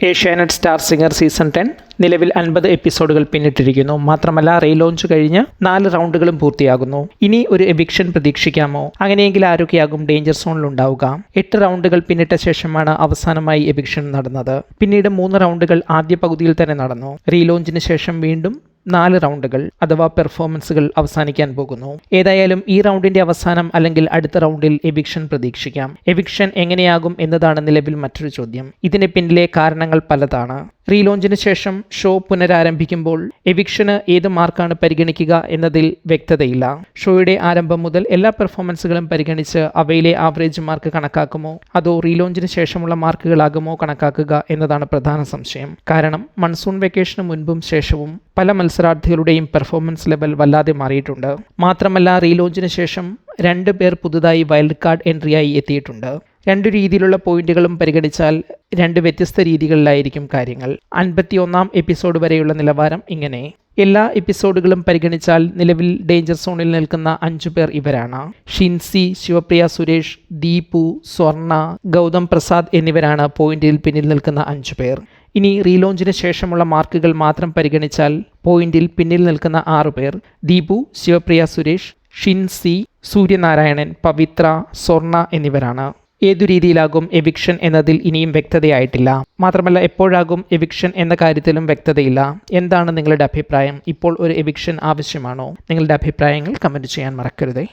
Asianet star singer season 10 നിലവിൽ 50 എപ്പിസോഡുകൾ പിന്നിട്ടിരിക്കുന്നു. മാത്രമല്ല റീലോഞ്ച് കഴിഞ്ഞ് 4 റൗണ്ടുകളും പൂർത്തിയാകുന്നു. ഇനി ഒരു എവിക്ഷൻ പ്രതീക്ഷിക്കാമോ? അങ്ങനെയെങ്കിൽ ആരൊക്കെയാകും ഡേഞ്ചർ സോണിൽ ഉണ്ടാവുക? 8 റൗണ്ടുകൾ പിന്നിട്ട ശേഷമാണ് അവസാനമായി എവിക്ഷൻ നടന്നത്. പിന്നീട് 3 റൗണ്ടുകൾ ആദ്യ പകുതിയിൽ തന്നെ നടന്നു. റീലോഞ്ചിന് ശേഷം വീണ്ടും 4 റൗണ്ടുകൾ അഥവാ പെർഫോമൻസുകൾ അവസാനിക്കാൻ പോകുന്നു. ഏതായാലും ഈ റൗണ്ടിന്റെ അവസാനം അല്ലെങ്കിൽ അടുത്ത റൗണ്ടിൽ എവിക്ഷൻ പ്രതീക്ഷിക്കാം. എവിക്ഷൻ എങ്ങനെയാകും എന്നതാണ് നിലവിൽ മറ്റൊരു ചോദ്യം. ഇതിന് പിന്നിലെ കാരണങ്ങൾ പലതാണ്. റീലോഞ്ചിന് ശേഷം ഷോ പുനരാരംഭിക്കുമ്പോൾ എവിക്ഷന് ഏത് മാർക്കാണ് പരിഗണിക്കുക എന്നതിൽ വ്യക്തതയില്ല. ഷോയുടെ ആരംഭം മുതൽ എല്ലാ പെർഫോമൻസുകളും പരിഗണിച്ച് അവയിലെ ആവറേജ് മാർക്ക് കണക്കാക്കുമോ അതോ റീലോഞ്ചിന് ശേഷമുള്ള മാർക്കുകളാകുമോ കണക്കാക്കുക എന്നതാണ് പ്രധാന സംശയം. കാരണം മൺസൂൺ വെക്കേഷന് മുൻപും ശേഷവും പല മത്സരാർത്ഥികളുടെയും പെർഫോമൻസ് ലെവൽ വല്ലാതെ മാറിയിട്ടുണ്ട്. മാത്രമല്ല റീലോഞ്ചിന് ശേഷം 2 പേർ പുതുതായി വൈൽഡ് കാർഡ് എൻട്രിയായി എത്തിയിട്ടുണ്ട്. 2 രീതിയിലുള്ള പോയിന്റുകളും പരിഗണിച്ചാൽ 2 വ്യത്യസ്ത രീതികളിലായിരിക്കും കാര്യങ്ങൾ. 51ാം എപ്പിസോഡ് വരെയുള്ള നിലവാരം ഇങ്ങനെ. എല്ലാ എപ്പിസോഡുകളും പരിഗണിച്ചാൽ നിലവിൽ ഡേഞ്ചർ സോണിൽ നിൽക്കുന്ന 5 പേർ ഇവരാണ്. ഷിൻസി, ശിവപ്രിയ സുരേഷ്, ദീപു, സ്വർണ, ഗൗതം പ്രസാദ് എന്നിവരാണ് പോയിന്റിൽ പിന്നിൽ നിൽക്കുന്ന 5 പേർ. ഇനി റീലോഞ്ചിന് ശേഷമുള്ള മാർക്കുകൾ മാത്രം പരിഗണിച്ചാൽ പോയിന്റിൽ പിന്നിൽ നിൽക്കുന്ന 6 പേർ ദീപു, ശിവപ്രിയ സുരേഷ്, ഷിൻസി, സൂര്യനാരായണൻ, പവിത്ര, സ്വർണ എന്നിവരാണ്. ഏതു രീതിയിലാകും എവിക്ഷൻ എന്നതിൽ ഇനിയും വ്യക്തതയായിട്ടില്ല. മാത്രമല്ല എപ്പോഴാകും എവിക്ഷൻ എന്ന കാര്യത്തിലും വ്യക്തതയില്ല. എന്താണ് നിങ്ങളുടെ അഭിപ്രായം? ഇപ്പോൾ ഒരു എവിക്ഷൻ ആവശ്യമാണോ? നിങ്ങളുടെ അഭിപ്രായങ്ങൾ കമൻറ്റ് ചെയ്യാൻ മറക്കരുതേ.